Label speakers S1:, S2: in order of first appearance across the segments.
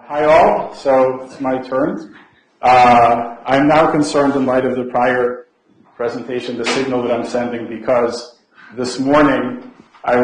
S1: Hi all, so it's my turn. I'm now concerned in light of the prior presentation, the signal that I'm sending, because this morning I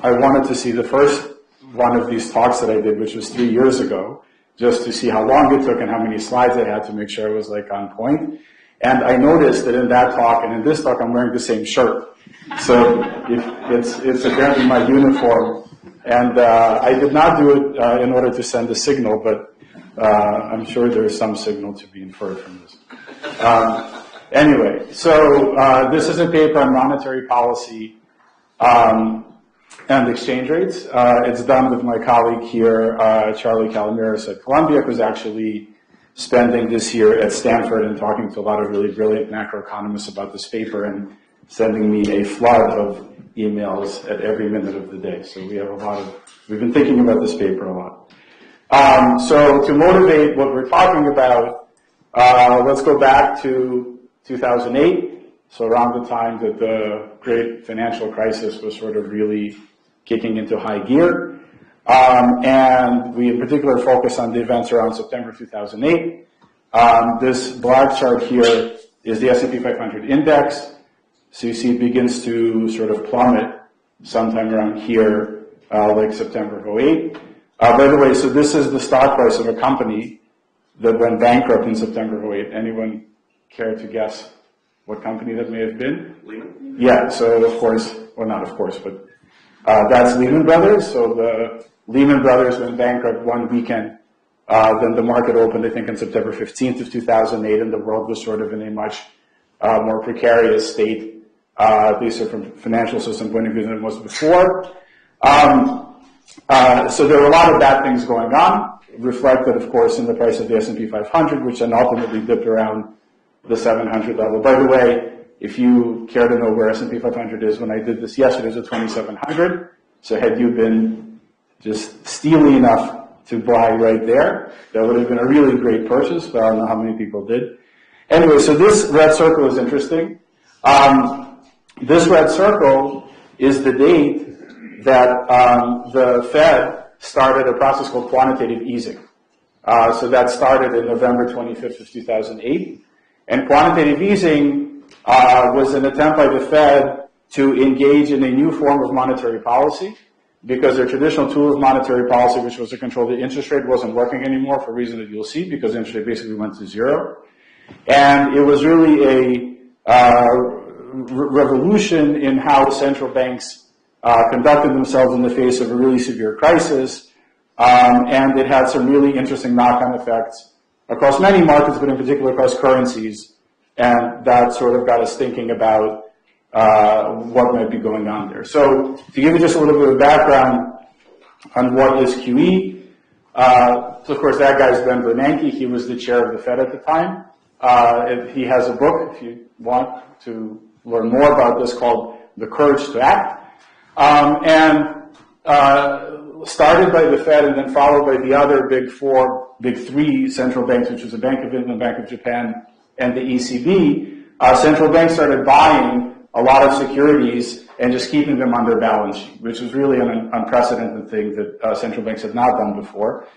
S1: wanted to see the first one of these talks that I did, which was 3 years ago, just to see how long it took and how many slides I had to make sure I was like on point. And I noticed that in that talk and in this talk I'm wearing the same shirt. So it's apparently my uniform. And I did not do it in order to send a signal, but I'm sure there's some signal to be inferred from this. Anyway, so this is a paper on monetary policy and exchange rates. It's done with my colleague here, Charlie Calamiris at Columbia, who's actually spending this year at Stanford and talking to a lot of really brilliant macroeconomists about this paper and sending me a flood of emails at every minute of the day. So we've been thinking about this paper a lot. So to motivate what we're talking about, let's go back to 2008. So around the time that the great financial crisis was sort of really kicking into high gear. And we in particular focus on the events around September 2008. This black chart here is the S&P 500 index. So you see it begins to sort of plummet sometime around here, like September of 2008. By the way, so this is the stock price of a company that went bankrupt in September of 2008. Anyone care to guess what company that may have been?
S2: Lehman?
S1: Yeah, so of course, well not of course, but that's Lehman Brothers. So the Lehman Brothers went bankrupt one weekend. Then the market opened, I think, on September 15th of 2008, and the world was sort of in a much more precarious state, at least from a financial system point of view, than it was before. So there were a lot of bad things going on, reflected, of course, in the price of the S&P 500, which then ultimately dipped around the 700 level. By the way, if you care to know where S&P 500 is, when I did this yesterday, it was at 2,700. So had you been just steely enough to buy right there, that would have been a really great purchase, but I don't know how many people did. Anyway, so this red circle is interesting. This red circle is the date that the Fed started a process called quantitative easing. So that started in November 25th of 2008. And quantitative easing was an attempt by the Fed to engage in a new form of monetary policy, because their traditional tool of monetary policy, which was to control the interest rate, wasn't working anymore for a reason that you'll see, because interest rate basically went to zero. And it was really a revolution in how central banks conducted themselves in the face of a really severe crisis, and it had some really interesting knock-on effects across many markets, but in particular across currencies, and that sort of got us thinking about what might be going on there. So to give you just a little bit of background on what is QE, so of course that guy's Ben Bernanke. He was the chair of the Fed at the time. He has a book, if you want to learn more about this, called The Courage to Act. Started by the Fed and then followed by the other big three central banks, which was the Bank of England, Bank of Japan, and the ECB. Central banks started buying a lot of securities and just keeping them on their balance sheet, which was really an unprecedented thing that central banks had not done before.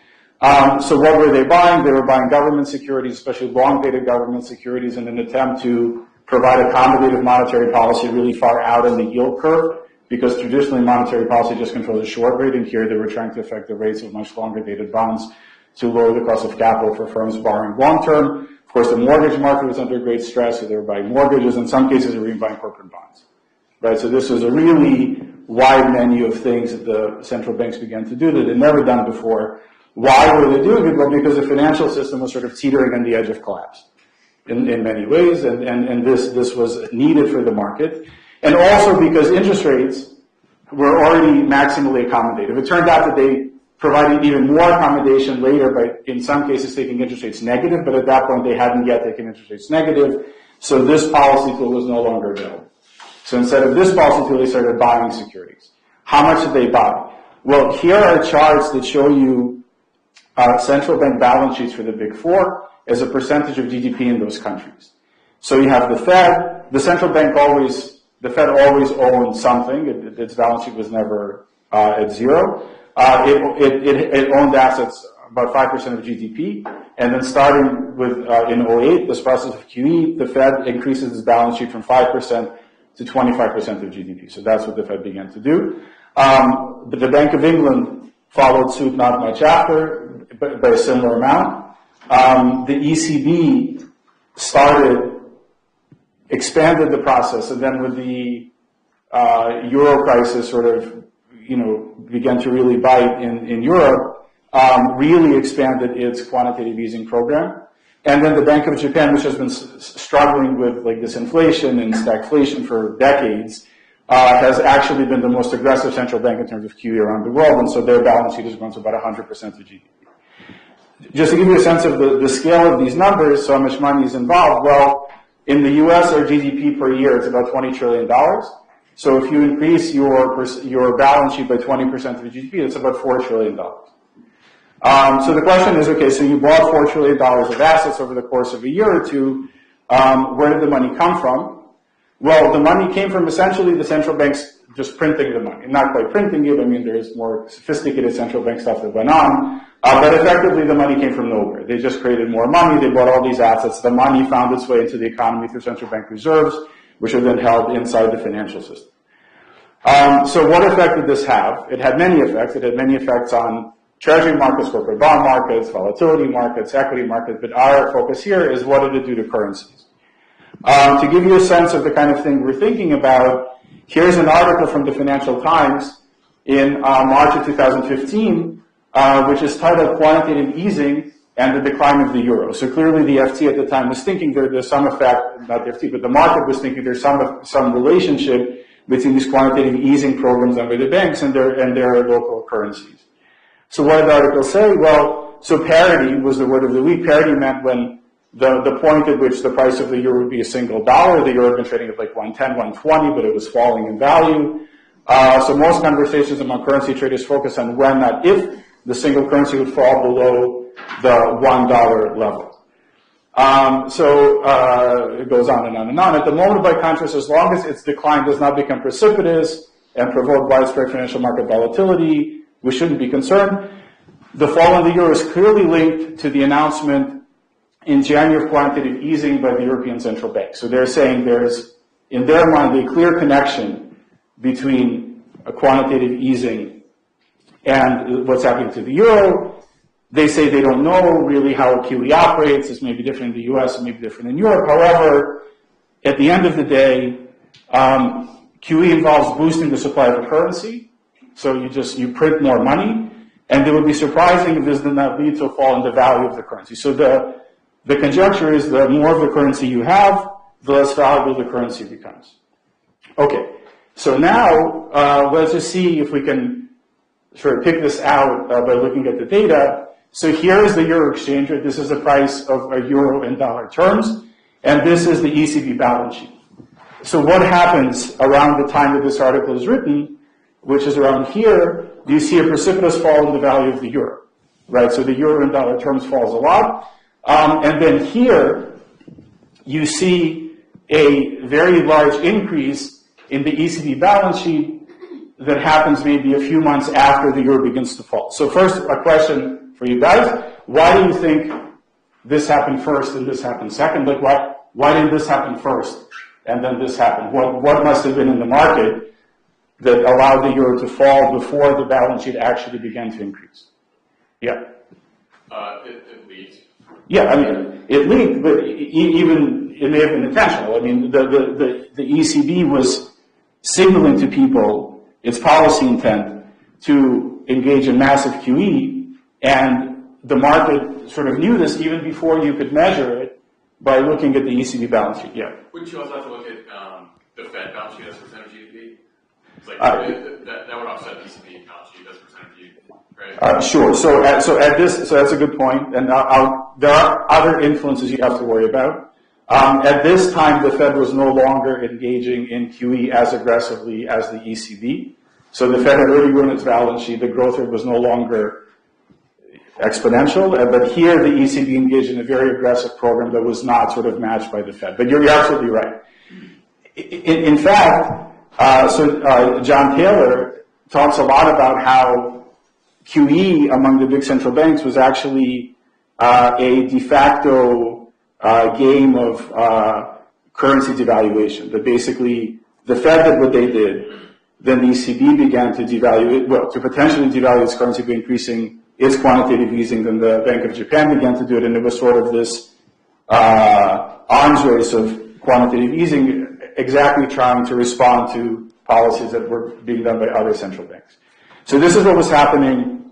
S1: So what were they buying? They were buying government securities, especially long-dated government securities, in an attempt to provide accommodative monetary policy really far out in the yield curve, because traditionally monetary policy just controls the short rate, and here they were trying to affect the rates of much longer-dated bonds to lower the cost of capital for firms borrowing long-term. Of course, the mortgage market was under great stress, so they were buying mortgages. In some cases, they were even buying corporate bonds. Right? So this was a really wide menu of things that the central banks began to do that they'd never done before. Why were they doing it? Well, because the financial system was sort of teetering on the edge of collapse in many ways, and this was needed for the market. And also because interest rates were already maximally accommodative. It turned out that they provided even more accommodation later by, in some cases, taking interest rates negative, but at that point they hadn't yet taken interest rates negative, so this policy tool was no longer available. So instead of this policy tool, they started buying securities. How much did they buy? Well, here are charts that show you central bank balance sheets for the Big Four as a percentage of GDP in those countries. So you have the Fed, the central bank the Fed always owned something. Its balance sheet was never at zero. It owned assets about 5% of GDP, and then starting with in '08, this process of QE, the Fed increases its balance sheet from 5% to 25% of GDP. So that's what the Fed began to do. The Bank of England followed suit not much after, but by a similar amount. The ECB expanded the process, and then with the Euro crisis sort of, began to really bite in Europe, really expanded its quantitative easing program. And then the Bank of Japan, which has been struggling with like disinflation and stagflation for decades, has actually been the most aggressive central bank in terms of QE around the world, and so their balance sheet has grown to about 100% of GDP. Just to give you a sense of the scale of these numbers, so how much money is involved, well, in the US, our GDP per year is about $20 trillion. So if you increase your balance sheet by 20% of the GDP, it's about $4 trillion. So the question is, okay, so you bought $4 trillion of assets over the course of a year or two. Where did the money come from? Well, the money came from essentially the central banks just printing the money. Not quite printing it. I mean, there's more sophisticated central bank stuff that went on. But effectively, the money came from nowhere. They just created more money. They bought all these assets. The money found its way into the economy through central bank reserves, which are then held inside the financial system. So what effect did this have? It had many effects. It had many effects on treasury markets, corporate bond markets, volatility markets, equity markets. But our focus here is what did it do to currencies? To give you a sense of the kind of thing we're thinking about, here's an article from the Financial Times in March of 2015, which is titled Quantitative Easing and the Decline of the Euro. So clearly the FT at the time was thinking there's some effect, not the FT, but the market was thinking there's some relationship between these quantitative easing programs done by the banks and their local currencies. So what did the article say? Well, so parity was the word of the week. Parity meant when the point at which the price of the euro would be a single dollar. The euro had been trading at like 110, 120, but it was falling in value. So most conversations among currency traders focus on when, not if, the single currency would fall below the $1 level. It goes on and on and on. At the moment, by contrast, as long as its decline does not become precipitous and provoke widespread financial market volatility, we shouldn't be concerned. The fall in the euro is clearly linked to the announcement in January of quantitative easing by the European Central Bank. So they're saying there's, in their mind, a clear connection between a quantitative easing and what's happening to the euro. They say they don't know really how QE operates. This may be different in the US, it may be different in Europe. However, at the end of the day, QE involves boosting the supply of a currency. So you print more money, and it would be surprising if this did not lead to a fall in the value of the currency. So the conjecture is the more of the currency you have, the less valuable the currency becomes. Okay, so now let's just see if we can sort of pick this out by looking at the data. So here is the euro exchange rate. This is the price of a euro in dollar terms, and this is the ECB balance sheet. So what happens around the time that this article is written, which is around here, you see a precipitous fall in the value of the euro, right? So the euro in dollar terms falls a lot. And then here, you see a very large increase in the ECB balance sheet that happens maybe a few months after the euro begins to fall. So first, a question for you guys. Why do you think this happened first and this happened second? Like, why didn't this happen first and then this happened? What must have been in the market that allowed the euro to fall before the balance sheet actually began to increase? Yeah.
S2: It leaked.
S1: Yeah, I mean, it leaked, but even it may have been intentional. I mean, the ECB was signaling to people its policy intent to engage in massive QE, and the market sort of knew this even before you could measure it by looking at the ECB balance sheet. Yeah.
S2: Wouldn't you also have to look at the Fed balance sheet as a percent of GDP? It's like that would offset the ECB balance sheet as a percent of GDP, right? Sure.
S1: So that's a good point, and there are other influences you have to worry about. At this time, the Fed was no longer engaging in QE as aggressively as the ECB. So the Fed had already grown its balance sheet. The growth rate was no longer exponential, but here the ECB engaged in a very aggressive program that was not sort of matched by the Fed. But you're absolutely right. In fact, John Taylor talks a lot about how QE among the big central banks was actually a de facto game of currency devaluation. That basically the Fed did what they did, then the ECB began to devalue, to potentially devalue its currency by increasing its quantitative easing, then the Bank of Japan began to do it, and it was sort of this arms race of quantitative easing, exactly trying to respond to policies that were being done by other central banks. So this is what was happening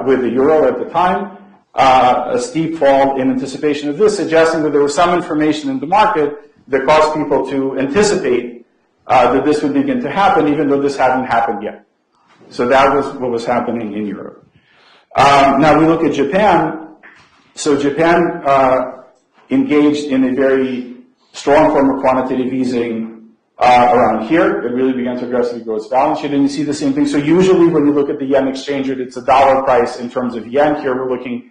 S1: with the euro at the time, a steep fall in anticipation of this, suggesting that there was some information in the market that caused people to anticipate that this would begin to happen, even though this hadn't happened yet. So that was what was happening in Europe. Now we look at Japan. So Japan engaged in a very strong form of quantitative easing around here. It really began to aggressively grow its balance sheet, and you see the same thing. So usually when you look at the yen exchange rate, it's a dollar price in terms of yen. Here we're looking,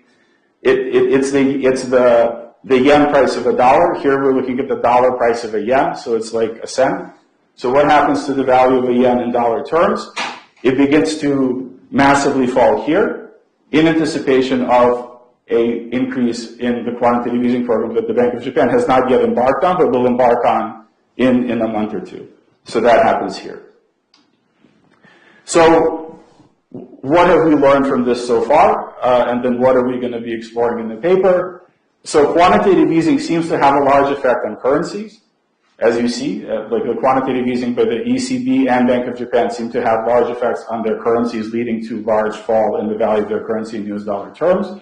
S1: it's the yen price of a dollar. Here we're looking at the dollar price of a yen, so it's like a cent. So what happens to the value of a yen in dollar terms? It begins to massively fall here in anticipation of a increase in the quantitative easing program that the Bank of Japan has not yet embarked on, but will embark on in a month or two. So that happens here. So what have we learned from this so far? And then what are we going to be exploring in the paper? So quantitative easing seems to have a large effect on currencies. As you see, like the quantitative easing by the ECB and Bank of Japan seem to have large effects on their currencies, leading to large fall in the value of their currency in US dollar terms.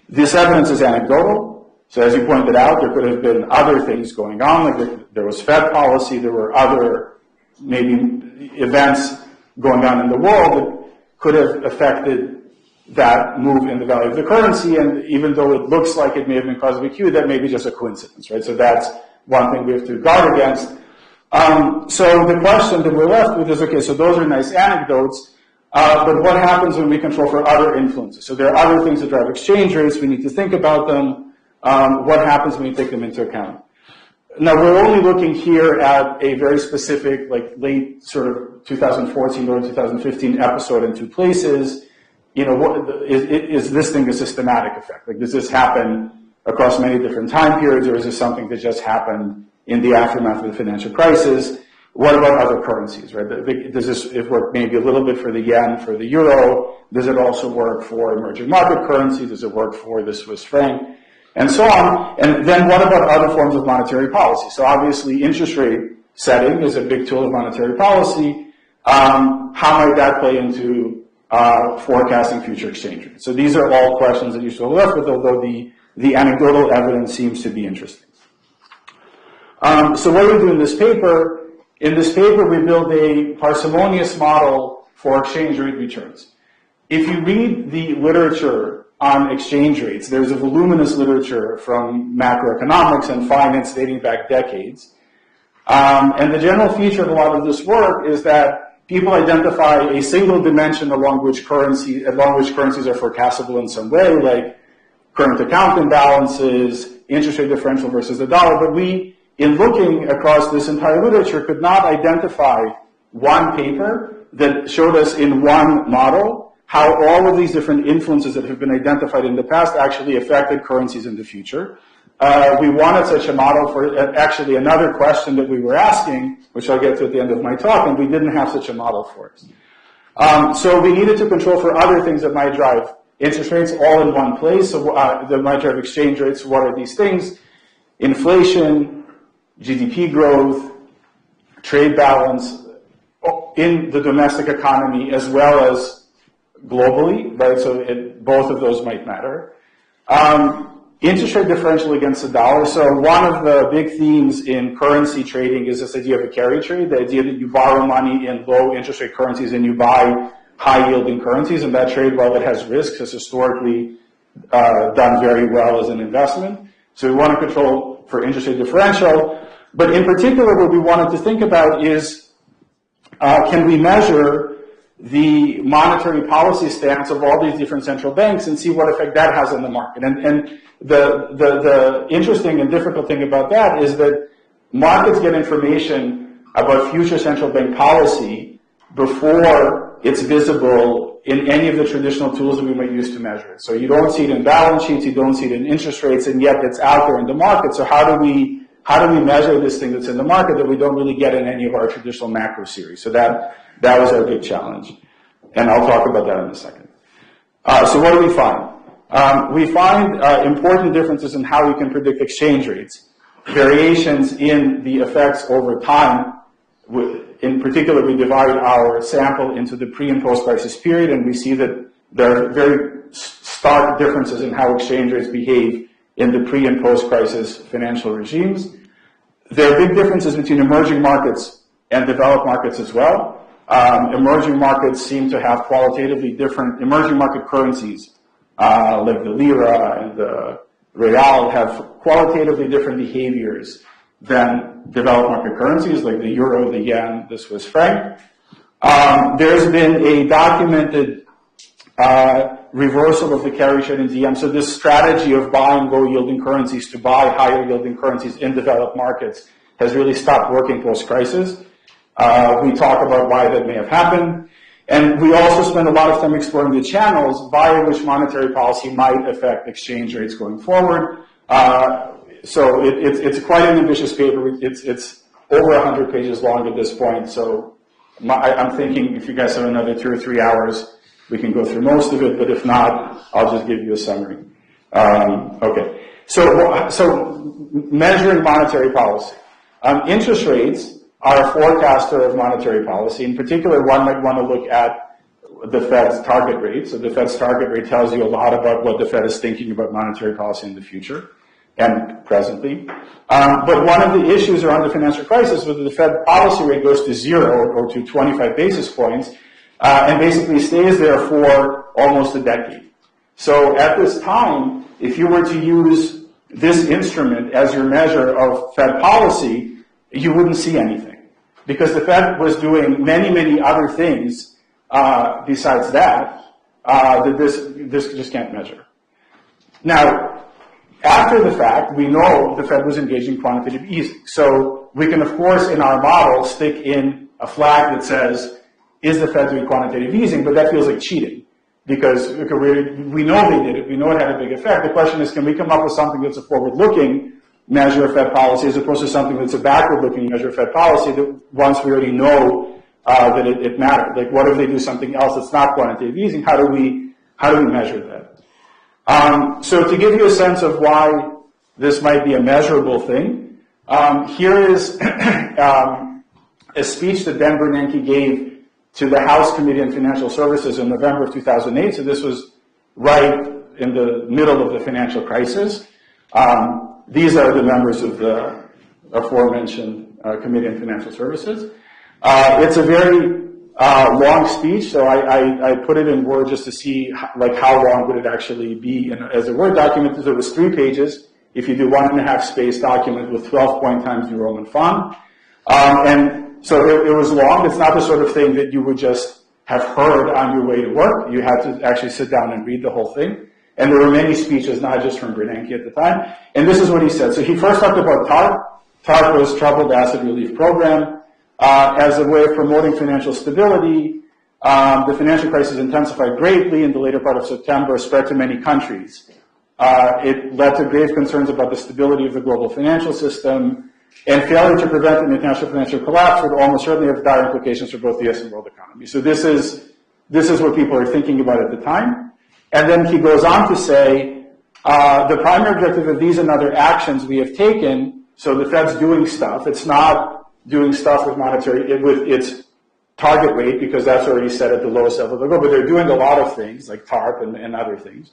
S1: This evidence is anecdotal. So as you pointed out, there could have been other things going on, like there was Fed policy, there were other maybe events going on in the world that could have affected that move in the value of the currency, and even though it looks like it may have been caused by QE, that may be just a coincidence, right? So that's one thing we have to guard against. So the question that we're left with is, okay, so those are nice anecdotes, but what happens when we control for other influences? So there are other things that drive exchange rates, we need to think about them. What happens when we take them into account? Now, we're only looking here at a very specific, like late sort of 2014 or 2015 episode in two places. You know, is this thing a systematic effect? Like, does this happen across many different time periods, or is this something that just happened in the aftermath of the financial crisis? What about other currencies, right? Does this work maybe a little bit for the yen, for the euro? Does it also work for emerging market currencies? Does it work for the Swiss franc? And so on. And then what about other forms of monetary policy? So obviously interest rate setting is a big tool of monetary policy. How might that play into forecasting future exchange rates? So these are all questions that you're still left with, although the anecdotal evidence seems to be interesting. So what do we do in this paper? In this paper, we build a parsimonious model for exchange rate returns. If you read the literature on exchange rates, there's a voluminous literature from macroeconomics and finance dating back decades. And the general feature of a lot of this work is that people identify a single dimension along which currencies are forecastable in some way, like current account imbalances, interest rate differential versus the dollar. But we, in looking across this entire literature, could not identify one paper that showed us in one model how all of these different influences that have been identified in the past actually affected currencies in the future. We wanted such a model for actually another question that we were asking, which I'll get to at the end of my talk, and we didn't have such a model for us. So we needed to control for other things that might drive interest rates all in one place. So that might drive exchange rates. What are these things? Inflation, GDP growth, trade balance in the domestic economy as well as globally, right? So both of those might matter. Interest rate differential against the dollar. So one of the big themes in currency trading is this idea of a carry trade, the idea that you borrow money in low interest rate currencies and you buy high yielding currencies, and that trade, while it has risks, has historically done very well as an investment. So we want to control for interest rate differential. But in particular, what we wanted to think about is, can we measure the monetary policy stance of all these different central banks and see what effect that has on the market? And the interesting and difficult thing about that is that markets get information about future central bank policy before it's visible in any of the traditional tools that we might use to measure it. So you don't see it in balance sheets, you don't see it in interest rates, and yet it's out there in the market. So how do we measure this thing that's in the market that we don't really get in any of our traditional macro series? So that was our big challenge. And I'll talk about that in a second. So what do we find? We find important differences in how we can predict exchange rates, variations in the effects over time. In particular, we divide our sample into the pre- and post-crisis period, and we see that there are very stark differences in how exchange rates behave in the pre- and post-crisis financial regimes. There are big differences between emerging markets and developed markets as well. Emerging markets seem to have qualitatively different, emerging market currencies, like the lira and the real, have qualitatively different behaviors than developed market currencies like the euro, the yen, the Swiss franc. There's been a documented reversal of the carry trade in DM. So this strategy of buying low-yielding currencies to buy higher-yielding currencies in developed markets has really stopped working post-crisis. We talk about why that may have happened. And we also spend a lot of time exploring the channels via which monetary policy might affect exchange rates going forward. So it's quite an ambitious paper. It's over 100 pages long at this point. So I'm thinking if you guys have another 2 or 3 hours, we can go through most of it. But if not, I'll just give you a summary. Okay. So measuring monetary policy. Interest rates are a forecaster of monetary policy. In particular, one might want to look at the Fed's target rate. So the Fed's target rate tells you a lot about what the Fed is thinking about monetary policy in the future and presently. But one of the issues around the financial crisis was that the Fed policy rate goes to 0 or to 25 basis points and basically stays there for almost a decade. So at this time, if you were to use this instrument as your measure of Fed policy, you wouldn't see anything because the Fed was doing many, many other things besides that this just can't measure. Now, after the fact, we know the Fed was engaging in quantitative easing. So we can, of course, in our model, stick in a flag that says, is the Fed doing quantitative easing? But that feels like cheating because we know they did it. We know it had a big effect. The question is, can we come up with something that's a forward-looking measure of Fed policy as opposed to something that's a backward-looking measure of Fed policy that once we already know that it mattered? Like, what if they do something else that's not quantitative easing? How do we measure that? So to give you a sense of why this might be a measurable thing, here is a speech that Ben Bernanke gave to the House Committee on Financial Services in November of 2008. So this was right in the middle of the financial crisis. These are the members of the aforementioned Committee on Financial Services. It's a very long speech, so I put it in Word just to see how long would it actually be as a Word document. So it was 3 pages. If you do 1.5 space document with 12-point Times New Roman font, and so it was long. It's not the sort of thing that you would just have heard on your way to work. You had to actually sit down and read the whole thing. And there were many speeches, not just from Bernanke at the time. And this is what he said. So he first talked about TARP. TARP was Troubled Asset Relief Program. As a way of promoting financial stability, the financial crisis intensified greatly in the later part of September, spread to many countries. It led to grave concerns about the stability of the global financial system, and failure to prevent an international financial collapse would almost certainly have dire implications for both the U.S. and world economy. So this is what people are thinking about at the time. And then he goes on to say, the primary objective of these and other actions we have taken, so the Fed's doing stuff. It's not doing stuff with with its target rate because that's already set at the lowest level they'll go, but they're doing a lot of things like TARP and other things.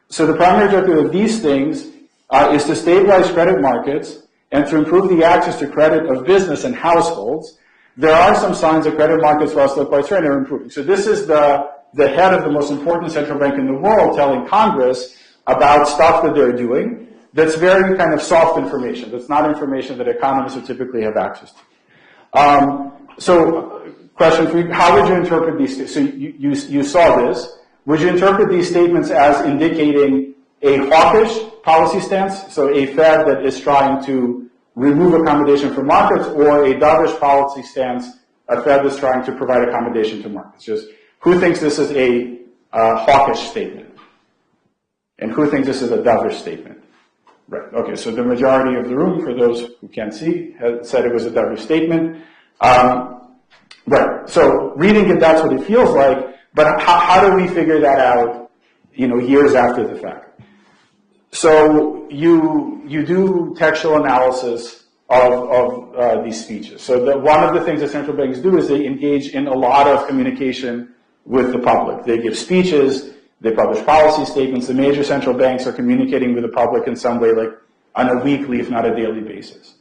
S1: So the primary objective of these things is to stabilize credit markets and to improve the access to credit of business and households. There are some signs that credit markets, while still quite strained, are improving. So this is the head of the most important central bank in the world telling Congress about stuff that they're doing that's very kind of soft information. That's not information that economists would typically have access to. So question for you, how would you interpret these? So you saw this. Would you interpret these statements as indicating a hawkish policy stance, so a Fed that is trying to remove accommodation from markets, or a dovish policy stance a Fed that's trying to provide accommodation to markets. Just who thinks this is a hawkish statement? And who thinks this is a dovish statement? Right, okay, so the majority of the room, for those who can't see, said it was a dovish statement. Right, so reading it, that's what it feels like, but how do we figure that out, years after the fact? So you do textual analysis of these speeches. So one of the things that central banks do is they engage in a lot of communication with the public. They give speeches, they publish policy statements. The major central banks are communicating with the public in some way, like on a weekly, if not a daily basis.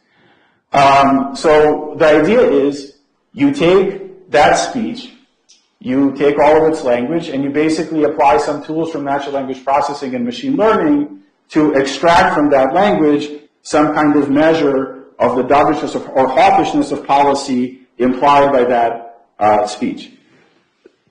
S1: So the idea is you take that speech, you take all of its language, and you basically apply some tools from natural language processing and machine learning to extract from that language some kind of measure of the dovishness or hawkishness of policy implied by that speech.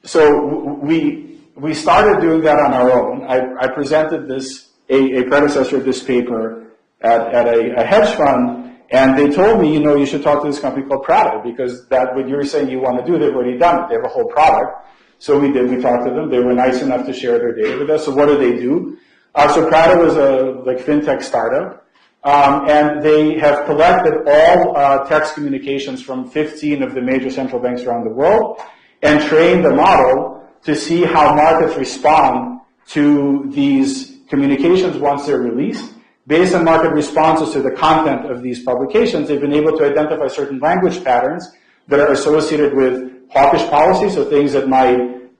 S1: So we started doing that on our own. I presented this, a predecessor of this paper at a hedge fund, and they told me, you should talk to this company called Prattle, because that what you're saying you want to do, they've already done it. They have a whole product. So we did. We talked to them. They were nice enough to share their data with us. So what do they do? So Prattle is a fintech startup, and they have collected all text communications from 15 of the major central banks around the world and trained the model to see how markets respond to these communications once they're released. Based on market responses to the content of these publications, they've been able to identify certain language patterns that are associated with hawkish policy, so things that might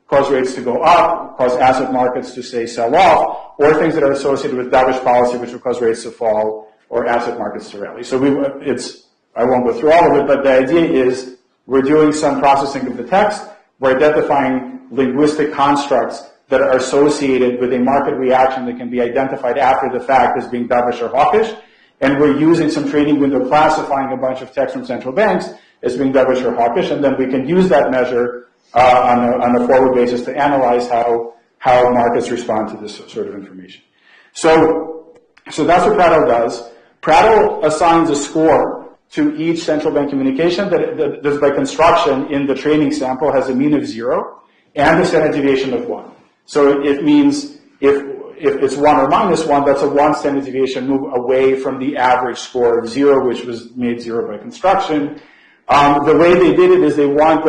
S1: cause rates to go up, cause asset markets to, say, sell off, or things that are associated with dovish policy, which will cause rates to fall or asset markets to rally. So I won't go through all of it, but the idea is we're doing some processing of the text. We're identifying linguistic constructs that are associated with a market reaction that can be identified after the fact as being dovish or hawkish, and we're using some trading window classifying a bunch of text from central banks as being dovish or hawkish, and then we can use that measure on a forward basis to analyze how markets respond to this sort of information. So that's what Prattle does. Prattle assigns a score to each central bank communication that by construction in the training sample has a mean of 0 and a standard deviation of 1. So it means if it's 1 or minus 1, that's a 1 standard deviation move away from the average score of 0, which was made 0 by construction. The way they did it is they want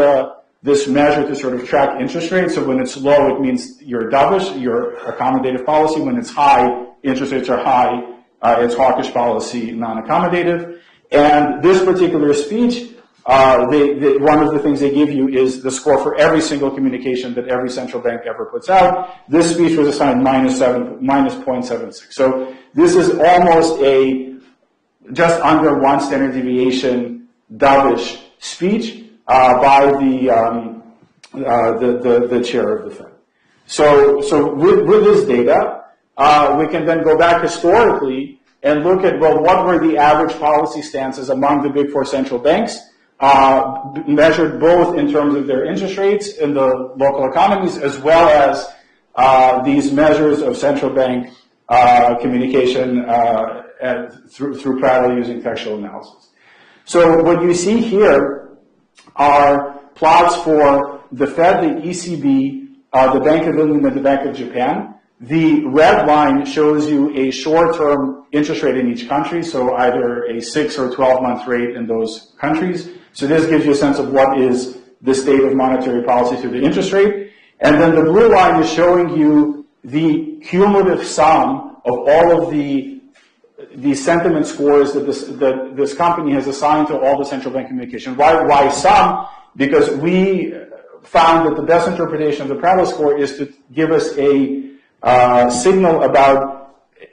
S1: this measure to sort of track interest rates. So when it's low, it means you're dovish, you're accommodative policy. When it's high, interest rates are high, it's hawkish policy, non-accommodative. And this particular speech, one of the things they give you is the score for every single communication that every central bank ever puts out. This speech was assigned minus 0.76. So this is almost just under 1 standard deviation dovish speech by the chair of the Fed. So with this data, we can then go back historically and look at, well, what were the average policy stances among the big 4 central banks, measured both in terms of their interest rates in the local economies, as well as these measures of central bank communication through Prattle using textual analysis. So what you see here are plots for the Fed, the ECB, the Bank of England, and the Bank of Japan. The red line shows you a short-term interest rate in each country, so either a 6 or 12-month rate in those countries. So this gives you a sense of what is the state of monetary policy through the interest rate. And then the blue line is showing you the cumulative sum of all of the sentiment scores that this company has assigned to all the central bank communication. Why sum? Because we found that the best interpretation of the Prattle score is to give us a signal about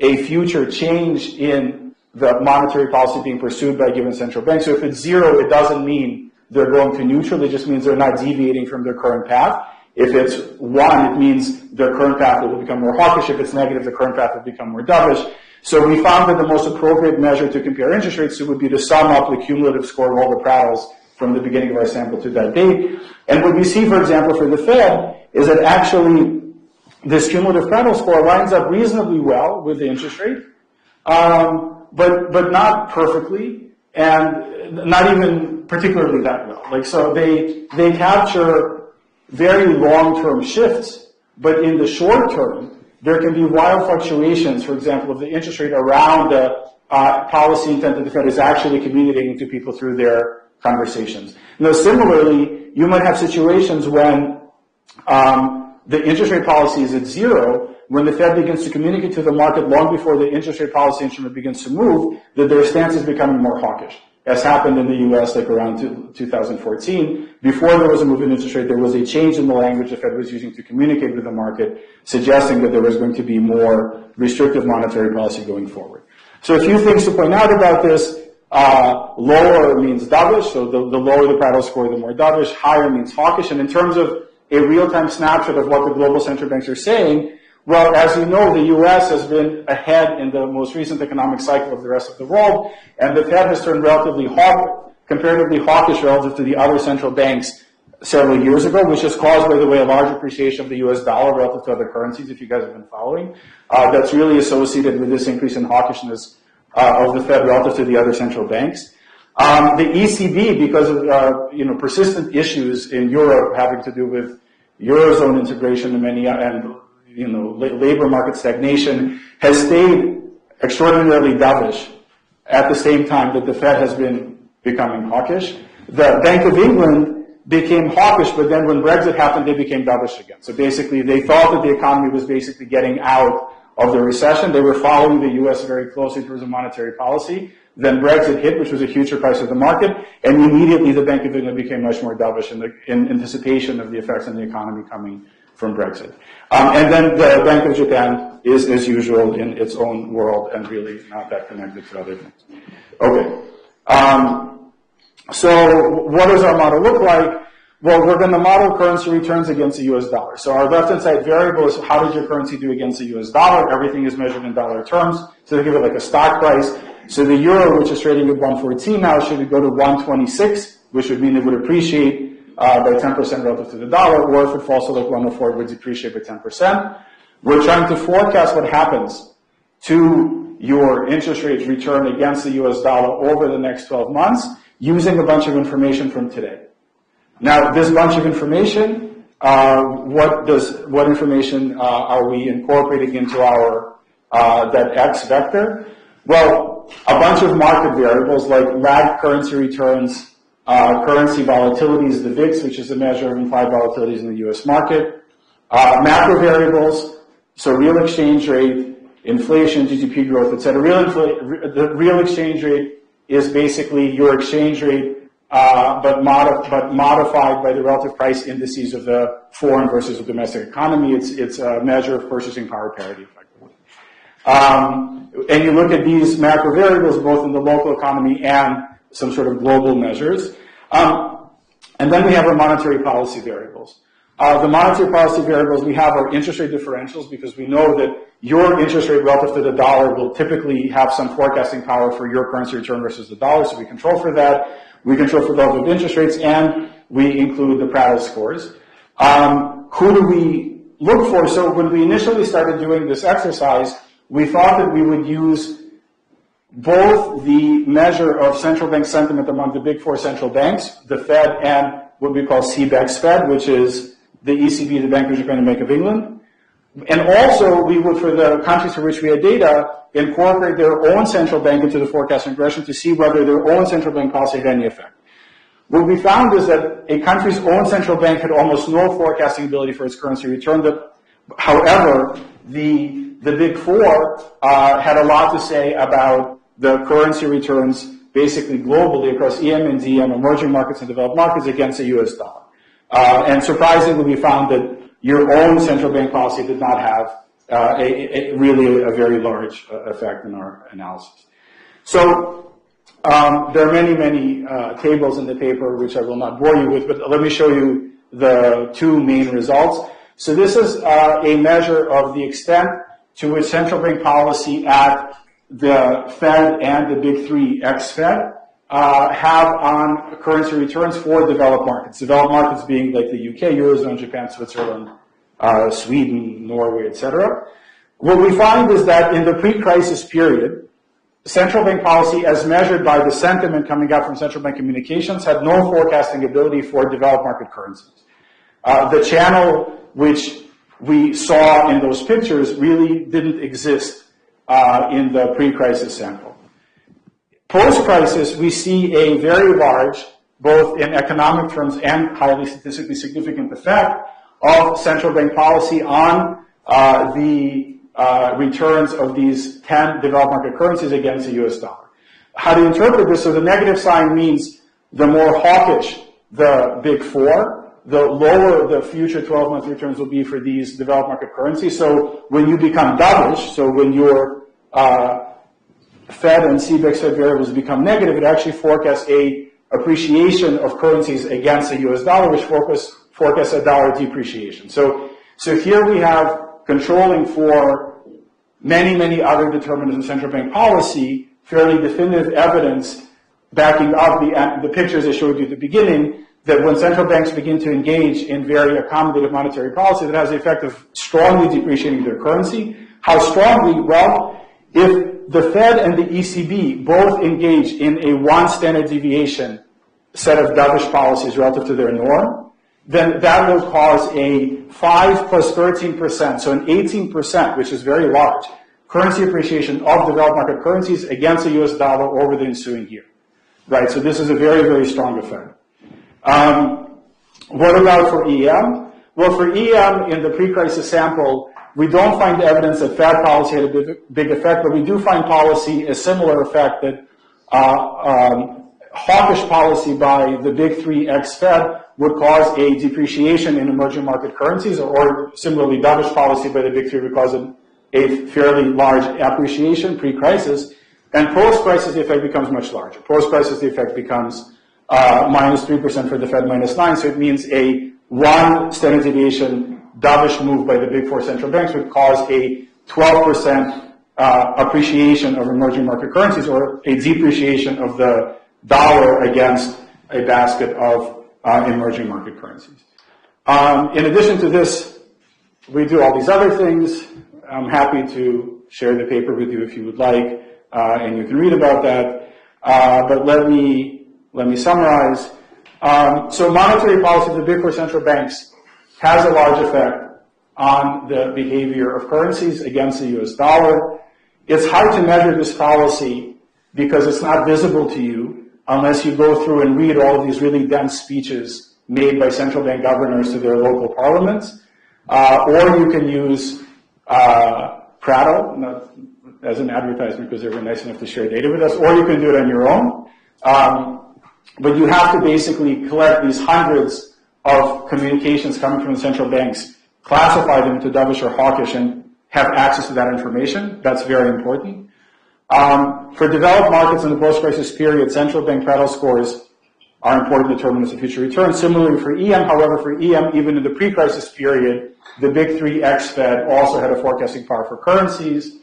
S1: a future change in the monetary policy being pursued by a given central bank. So if it's 0, it doesn't mean they're going to neutral. It just means they're not deviating from their current path. If it's 1, it means their current path will become more hawkish. If it's negative, the current path will become more dovish. So we found that the most appropriate measure to compare interest rates to would be to sum up the cumulative score of all the Prattles from the beginning of our sample to that date. And what we see, for example, for the Fed is that actually this cumulative Prattle score lines up reasonably well with the interest rate, but not perfectly, and not even particularly that well. Like, so they capture very long-term shifts, but in the short term, there can be wild fluctuations, for example, of the interest rate around the policy intent that the Fed is actually communicating to people through their conversations. Now, similarly, you might have situations when the interest rate policy is at zero, when the Fed begins to communicate to the market long before the interest rate policy instrument begins to move, that their stance is becoming more hawkish, as happened in the U.S. like around 2014. Before there was a move in interest rate, there was a change in the language the Fed was using to communicate with the market, suggesting that there was going to be more restrictive monetary policy going forward. So a few things to point out about this. Lower means dovish, so the lower the Prattle score, the more dovish. Higher means hawkish. And in terms of a real-time snapshot of what the global central banks are saying, well, as you know, the U.S. has been ahead in the most recent economic cycle of the rest of the world, and the Fed has turned comparatively hawkish relative to the other central banks several years ago, which has caused, by the way, a large appreciation of the U.S. dollar relative to other currencies, if you guys have been following. That's really associated with this increase in hawkishness of the Fed relative to the other central banks. The ECB, because of persistent issues in Europe having to do with Eurozone integration and labor market stagnation, has stayed extraordinarily dovish at the same time that the Fed has been becoming hawkish. The Bank of England became hawkish, but then when Brexit happened, they became dovish again. So basically, they thought that the economy was basically getting out of the recession. They were following the U.S. very closely in terms of monetary policy. Then Brexit hit, which was a huge surprise to the market, and immediately the Bank of England became much more dovish in anticipation of the effects on the economy coming from Brexit. And then the Bank of Japan is, as usual, in its own world and really not that connected to other things. Okay. So what does our model look like? Well, we're going to model currency returns against the U.S. dollar. So our left-hand side variable is how did your currency do against the U.S. dollar? Everything is measured in dollar terms. So they give it like a stock price. So the euro, which is trading at 114 now, should go to 126, which would mean it would appreciate by 10% relative to the dollar, or if it falls to like 104, it would depreciate by 10%. We're trying to forecast what happens to your interest rates return against the U.S. dollar over the next 12 months using a bunch of information from today. Now, this bunch of information, what information are we incorporating into our that X vector? Well, a bunch of market variables like lagged currency returns, currency volatilities, the VIX, which is a measure of implied volatilities in the U.S. market, macro variables, so real exchange rate, inflation, GDP growth, etc. The real exchange rate is basically your exchange rate, but modified by the relative price indices of the foreign versus the domestic economy. It's a measure of purchasing power parity, effectively. And you look at these macro variables both in the local economy and some sort of global measures. And then we have our monetary policy variables. The monetary policy variables we have are interest rate differentials, because we know that your interest rate relative to the dollar will typically have some forecasting power for your currency return versus the dollar, so we control for that. We control for relative interest rates, and we include the Prattle scores. Who do we look for? So when we initially started doing this exercise, we thought that we would use both the measure of central bank sentiment among the big four central banks, the Fed, and what we call CBEX Fed, which is the ECB, the Bank of Japan, and Bank of England. And also, we would, for the countries for which we had data, incorporate their own central bank into the forecasting regression to see whether their own central bank policy had any effect. What we found is that a country's own central bank had almost no forecasting ability for its currency return. However, the big four had a lot to say about the currency returns basically globally across EM and DM, emerging markets and developed markets, against the US dollar. And surprisingly, we found that your own central bank policy did not have really a very large effect in our analysis. So there are many tables in the paper which I will not bore you with, but let me show you the two main results. So this is a measure of the extent to which central bank policy at the Fed and the big three ex-Fed have on currency returns for developed markets. Developed markets being like the UK, Eurozone, Japan, Switzerland, Sweden, Norway, etc. What we find is that in the pre-crisis period, central bank policy, as measured by the sentiment coming out from central bank communications, had no forecasting ability for developed market currencies. The channel which we saw in those pictures really didn't exist in the pre-crisis sample. Post-crisis, we see a very large, both in economic terms and highly statistically significant effect of central bank policy on the returns of these 10 developed market currencies against the US dollar. How to interpret this? So the negative sign means the more hawkish the big four, the lower the future 12-month returns will be for these developed market currencies. So when you become dovish, so when your Fed and CBEX Fed variables become negative, it actually forecasts a appreciation of currencies against the US dollar, which forecasts a dollar depreciation. So here we have controlling for many, many other determinants of central bank policy, fairly definitive evidence backing up the pictures I showed you at the beginning, that when central banks begin to engage in very accommodative monetary policy, that has the effect of strongly depreciating their currency. How strongly? Well, if the Fed and the ECB both engage in a one standard deviation set of dovish policies relative to their norm, then that will cause a 5 plus 13%, so an 18%, which is very large, currency appreciation of developed market currencies against the US dollar over the ensuing year. Right, so this is a very, very strong effect. What about for EM? Well, for EM in the pre-crisis sample, we don't find evidence that Fed policy had a big effect, but we do find policy a similar effect that hawkish policy by the big three ex-Fed would cause a depreciation in emerging market currencies, or similarly dovish policy by the big three would cause a fairly large appreciation pre-crisis, and post-crisis the effect becomes much larger. Post-crisis the effect becomes minus 3% for the Fed, minus 9%, so it means a one standard deviation dovish move by the big four central banks would cause a 12% appreciation of emerging market currencies, or a depreciation of the dollar against a basket of emerging market currencies. In addition to this, we do all these other things. I'm happy to share the paper with you if you would like, and you can read about that. But let me summarize. So monetary policy of the big four central banks has a large effect on the behavior of currencies against the US dollar. It's hard to measure this policy because it's not visible to you unless you go through and read all of these really dense speeches made by central bank governors to their local parliaments. Or you can use Prattle, not as an advertisement because they were nice enough to share data with us, or you can do it on your own. But you have to basically collect these hundreds of communications coming from the central banks, classify them into dovish or hawkish, and have access to that information. That's very important. For developed markets in the post-crisis period, central bank Prattle scores are important determinants of future returns. Similarly for EM, however, for EM, even in the pre-crisis period, the big three ex-Fed also had a forecasting power for currencies.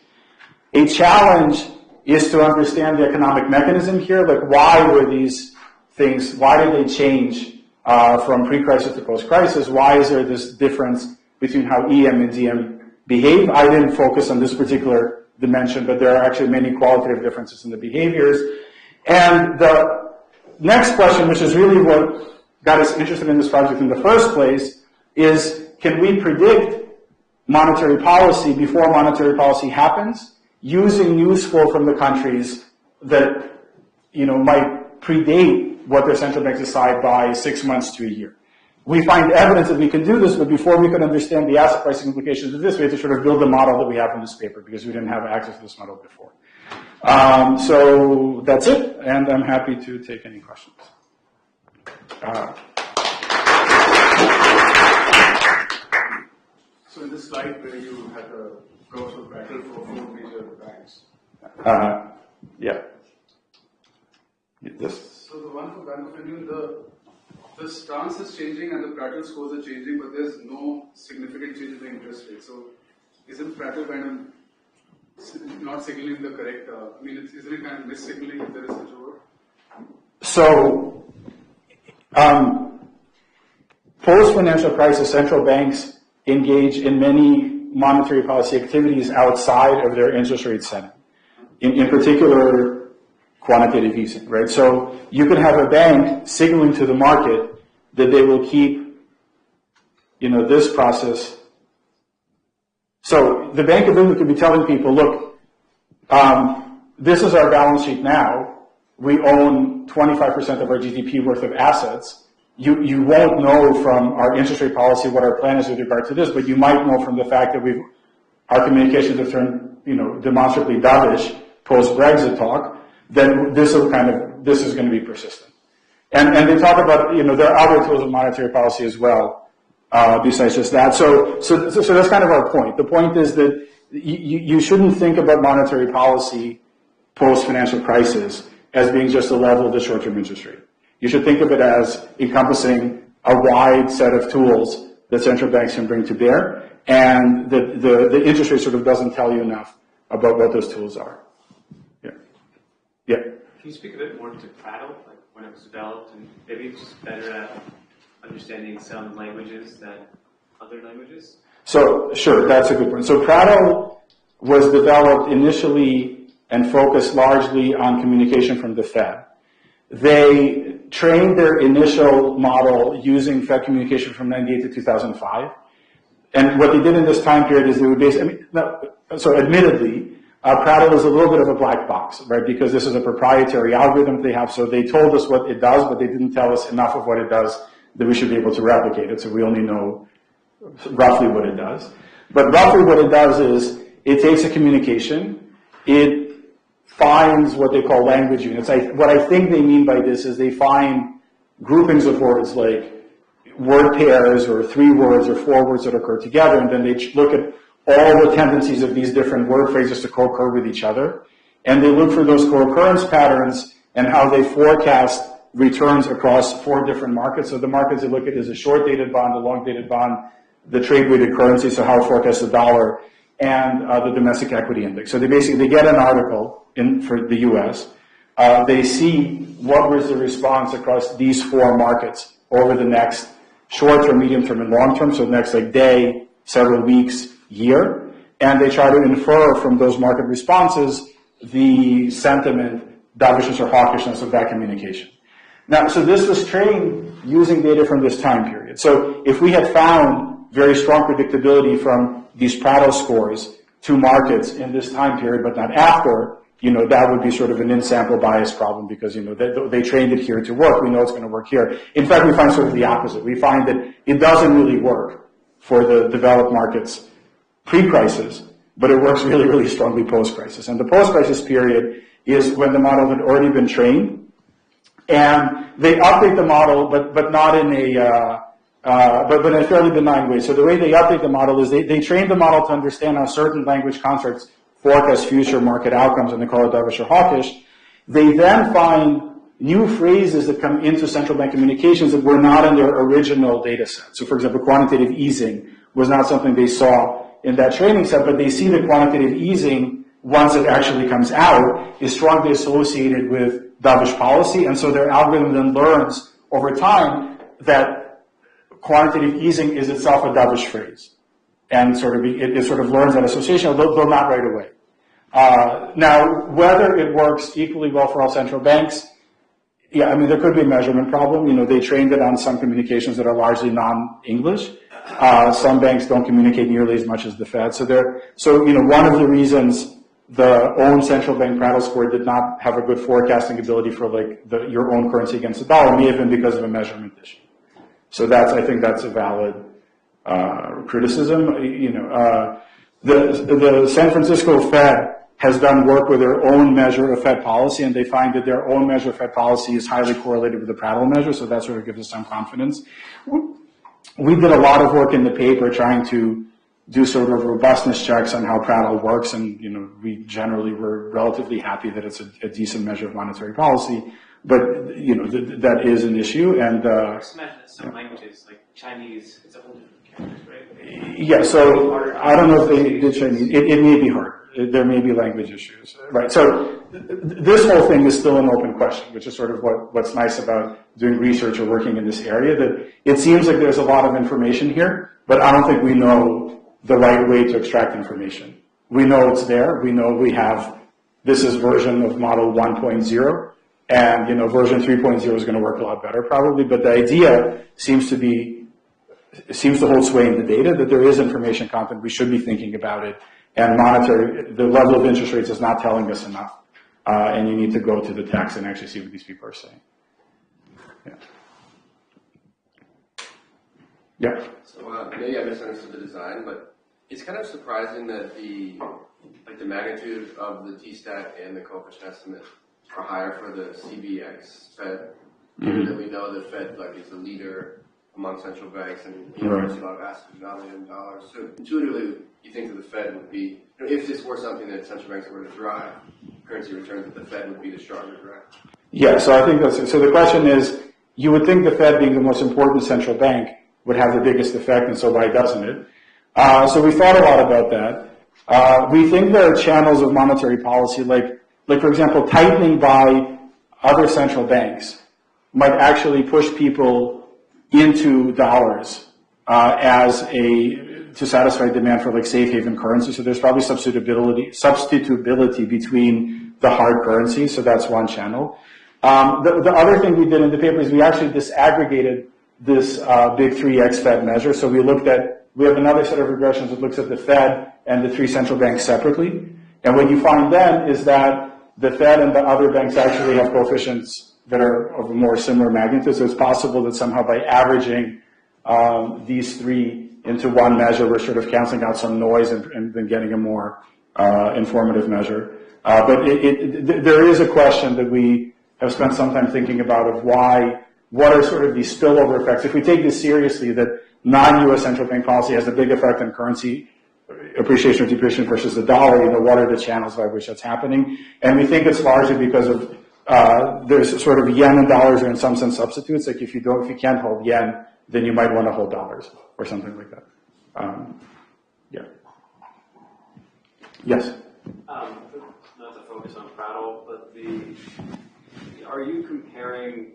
S1: A challenge is to understand the economic mechanism here, like why were these things, why did they change from pre-crisis to post-crisis? Why is there this difference between how EM and DM behave? I didn't focus on this particular dimension, but there are actually many qualitative differences in the behaviors. And the next question, which is really what got us interested in this project in the first place, is can we predict monetary policy before monetary policy happens using news flow from the countries that might predate what their central banks decide by 6 months to a year? We find evidence that we can do this, but before we can understand the asset pricing implications of this, we have to sort of build the model that we have in this paper because we didn't have access to this model before. So that's it, and I'm happy to take any questions.
S3: So in this slide where you had a curve of Prattle for 4 major banks.
S1: Yeah. This.
S3: So the one for Bank of India, the stance is changing and the Prattle scores are changing, but there's no significant change in the interest rate. So isn't Prattle kind of not signaling the correct, isn't it kind of mis-signaling if there is such a word?
S1: So, post-financial crisis, central banks engage in many monetary policy activities outside of their interest rate setting. in particular quantitative easing, right? So you can have a bank signaling to the market that they will keep, this process. So the Bank of England could be telling people, look, this is our balance sheet now. We own 25% of our GDP worth of assets. You won't know from our interest rate policy what our plan is with regard to this, but you might know from the fact that our communications have turned, demonstrably dovish post-Brexit talk, then this is going to be persistent. And they talk about, there are other tools of monetary policy as well, besides just that. So that's kind of our point. The point is that you shouldn't think about monetary policy post-financial crisis as being just a level of the short-term interest rate. You should think of it as encompassing a wide set of tools that central banks can bring to bear, and the interest rate sort of doesn't tell you enough about what those tools are. Yeah.
S4: Can you speak a bit more to Prattle, like when it was developed, and maybe it's just better at understanding some languages than other languages?
S1: So, sure, that's a good point. So Prattle was developed initially and focused largely on communication from the Fed. They trained their initial model using Fed communication from 98 to 2005. And what they did in this time period is they would so admittedly, Prattle is a little bit of a black box, right? Because this is a proprietary algorithm they have. So they told us what it does, but they didn't tell us enough of what it does that we should be able to replicate it. So we only know roughly what it does. But roughly what it does is it takes a communication, it finds what they call language units. What I think they mean by this is they find groupings of words like word pairs or 3 words or 4 words that occur together, and then they look at all the tendencies of these different word phrases to co-occur with each other. And they look for those co-occurrence patterns and how they forecast returns across 4 different markets. So the markets they look at is a short-dated bond, a long-dated bond, the trade-weighted currency, so how it forecasts the dollar, and the domestic equity index. So they get an article for the U.S. They see what was the response across these 4 markets over the next short-term, medium-term, and long-term, so the next day, several weeks, year, and they try to infer from those market responses the sentiment, dovishness or hawkishness of that communication. Now, so this was trained using data from this time period. So if we had found very strong predictability from these Prattle scores to markets in this time period, but not after, that would be sort of an in-sample bias problem because, they trained it here to work. We know it's going to work here. In fact, we find sort of the opposite. We find that it doesn't really work for the developed markets pre-crisis, but it works really, really strongly post-crisis. And the post-crisis period is when the model had already been trained, and they update the model, but not in but in a fairly benign way. So the way they update the model is they train the model to understand how certain language constructs forecast future market outcomes, and they call it dovish or hawkish. They then find new phrases that come into central bank communications that were not in their original data set. So for example, quantitative easing was not something they saw in that training set, but they see that quantitative easing, once it actually comes out, is strongly associated with dovish policy, and so their algorithm then learns over time that quantitative easing is itself a dovish phrase, and it sort of learns that association, though not right away. Now, whether it works equally well for all central banks, there could be a measurement problem. They trained it on some communications that are largely non-English. Some banks don't communicate nearly as much as the Fed. So one of the reasons the own central bank Prattle score did not have a good forecasting ability for your own currency against the dollar may have been because of a measurement issue. So I think that's a valid criticism. The San Francisco Fed has done work with their own measure of Fed policy, and they find that their own measure of Fed policy is highly correlated with the Prattle measure, so that sort of gives us some confidence. We did a lot of work in the paper trying to do sort of robustness checks on how Prattle works, and we generally were relatively happy that it's a decent measure of monetary policy, but that is an issue. And
S4: just imagine that some languages like Chinese, it's a whole different character, right?
S1: Yeah, so I don't know if they did Chinese. It may be hard. There may be language issues, right? So this whole thing is still an open question, which is sort of what's nice about doing research or working in this area, that it seems like there's a lot of information here, but I don't think we know the right way to extract information. We know it's there. We know we have this is version of model 1.0, and version 3.0 is going to work a lot better probably. But the idea seems to hold sway in the data that there is information content. We should be thinking about it, and the level of interest rates is not telling us enough, and you need to go to the text and actually see what these people are saying. Yeah.
S5: So maybe I misunderstood the design, but it's kind of surprising that the magnitude of the T-stat and the coefficient estimate are higher for the CBX Fed. Given that we know the Fed is the leader among central banks, and there's a lot of assets denominated in dollars. So intuitively, you think that the Fed would be, if this were something that central banks were to drive, currency returns, that the Fed would be the stronger direction.
S1: Yeah. So I think so. The question is, you would think the Fed, being the most important central bank, would have the biggest effect, and so why doesn't it? So we thought a lot about that. We think there are channels of monetary policy, like for example, tightening by other central banks might actually push people into dollars to satisfy demand for safe haven currency. So there's probably substitutability between the hard currencies. So that's one channel. The other thing we did in the paper is we actually disaggregated this big 3x Fed measure. So we have another set of regressions that looks at the Fed and the three central banks separately. And what you find then is that the Fed and the other banks actually have coefficients that are of a more similar magnitude. So it's possible that somehow by averaging these three into one measure, we're sort of canceling out some noise and then getting a more informative measure. But there is a question that we have spent some time thinking about of what are sort of these spillover effects. If we take this seriously, that non-U.S. central bank policy has a big effect on currency appreciation or depreciation versus the dollar, what are the channels by which that's happening? And we think it's largely because of there's sort of yen and dollars are in some sense substitutes. Like if you can't hold yen, then you might want to hold dollars or something like that. Yeah. Yes.
S4: Not to focus on Prattle, but are you comparing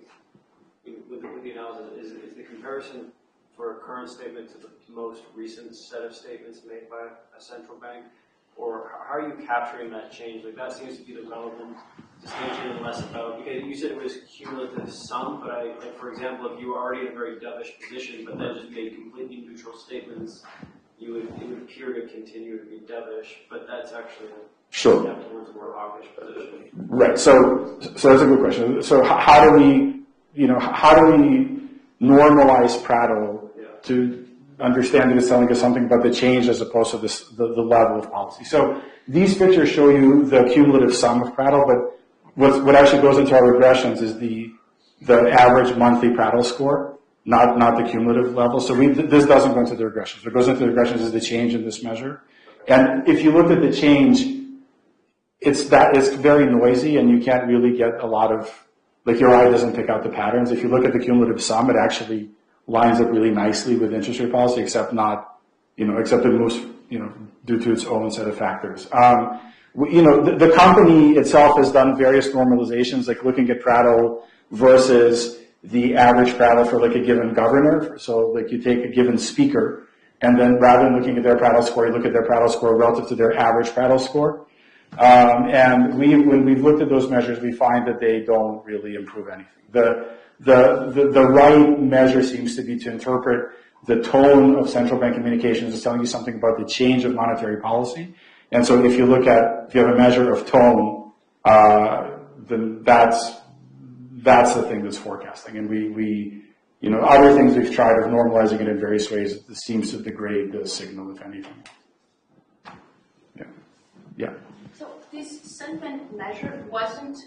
S4: with the analysis? Is the comparison for a current statement to the most recent set of statements made by a central bank, or how are you capturing that change? That seems to be the relevant distinction, and less about, because you said it was cumulative sum, but for example, if you were already in a very dovish position, but then just made completely neutral statements, it would appear to continue to be dovish, but that's actually a step towards a more hawkish position.
S1: Right. So that's a good question. So how do we normalize Prattle to understand that it's telling us something about the change as opposed to the level of policy? So these pictures show you the cumulative sum of Prattle, but what actually goes into our regressions is the average monthly Prattle score, not the cumulative level. So this doesn't go into the regressions. What goes into the regressions is the change in this measure. And if you look at the change, it's very noisy, and you can't really get a lot of, your eye doesn't pick out the patterns. If you look at the cumulative sum, it actually lines up really nicely with interest rate policy, except it moves, due to its own set of factors. The company itself has done various normalizations, like looking at Prattle versus the average Prattle for a given governor. So you take a given speaker, and then rather than looking at their Prattle score, you look at their Prattle score relative to their average Prattle score. And when we've looked at those measures, we find that they don't really improve anything. The right measure seems to be to interpret the tone of central bank communications as telling you something about the change of monetary policy. And so if you have a measure of tone, then that's the thing that's forecasting. And we other things we've tried of normalizing it in various ways, it seems to degrade the signal, if anything. Yeah.
S6: So this sentiment measure wasn't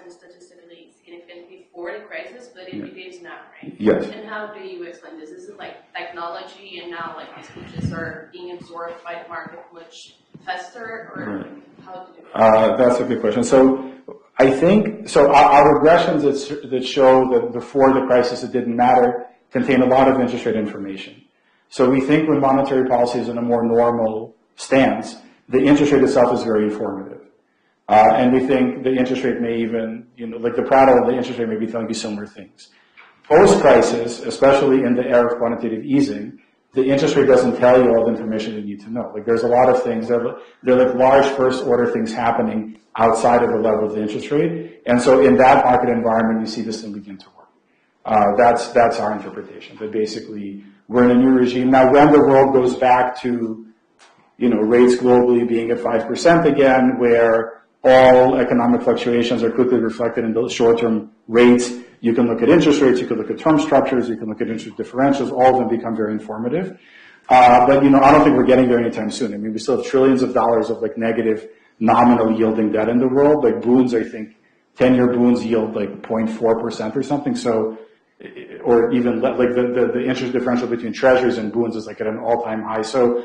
S6: statistically significant before the crisis, but it is now, right?
S1: Yes.
S6: And how do you explain this? Is it technology, and now these features are being absorbed by the market much faster, or how do you?
S1: That's a good question. So I think our regressions that show that before the crisis it didn't matter contain a lot of interest rate information. So we think when monetary policy is in a more normal stance, the interest rate itself is very informative. And we think the interest rate may even, the Prattle, the interest rate may be telling you similar things. Post-crisis, especially in the era of quantitative easing, the interest rate doesn't tell you all the information you need to know. Like there's a lot of things, they're like large first order things happening outside of the level of the interest rate. And so in that market environment, you see this thing begin to work. That's our interpretation, that basically we're in a new regime. Now, when the world goes back to, rates globally being at 5% again, where all economic fluctuations are quickly reflected in those short-term rates, you can look at interest rates, you can look at term structures, you can look at interest differentials, all of them become very informative. But, I don't think we're getting there anytime soon. I mean, we still have trillions of dollars of like negative nominal yielding debt in the world. Like boons, I think 10-year boons yield like 0.4% or something. So, or even like the interest differential between treasuries and boons is like at an all-time high. So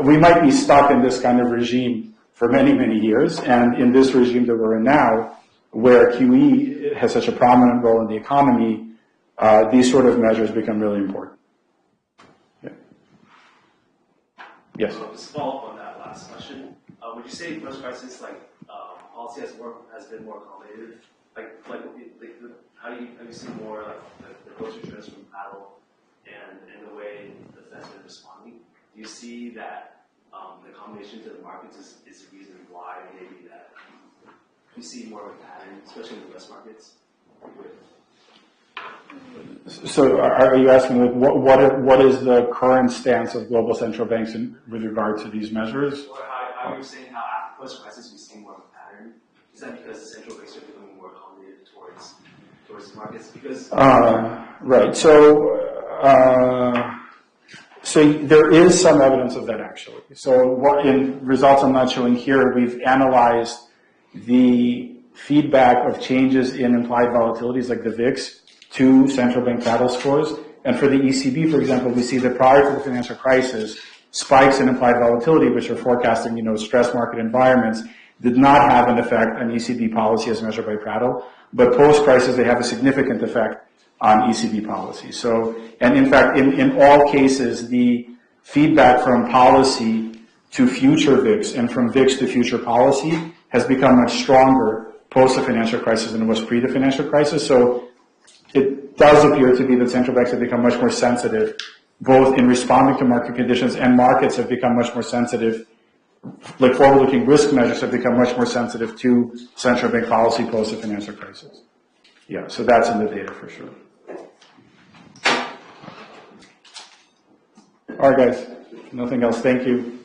S1: we might be stuck in this kind of regime for many, many years. And in this regime that we're in now, where QE has such a prominent role in the economy, these sort of measures become really important. Yeah. Yes?
S7: Just follow up on that last question. Would you say post-crisis, policy has been more accommodative? Have you seen more the grocery trends from Prattle and the way the Fed's been responding? Do you see that the accommodation to the markets is the reason why maybe that you see more of a pattern, especially in the U.S. markets?
S1: So are you asking what is the current stance of global central banks with regard to these measures?
S7: Or how you're saying how after post-crisis we see more of a pattern? Is that because the central banks are becoming more accommodative towards the markets? Because
S1: right. So there is some evidence of that actually. So what in results I'm not showing here, we've analyzed the feedback of changes in implied volatilities like the VIX to central bank Prattle scores. And for the ECB, for example, we see that prior to the financial crisis, spikes in implied volatility, which are forecasting, stress market environments, did not have an effect on ECB policy as measured by Prattle. But post-crisis, they have a significant effect on ECB policy. So, and in fact, in all cases, the feedback from policy to future VIX and from VIX to future policy has become much stronger post the financial crisis than it was pre the financial crisis. So it does appear to be that central banks have become much more sensitive, both in responding to market conditions, and markets have become much more sensitive, like forward-looking risk measures have become much more sensitive to central bank policy post the financial crisis. Yeah, so that's in the data for sure. All right, guys, nothing else. Thank you.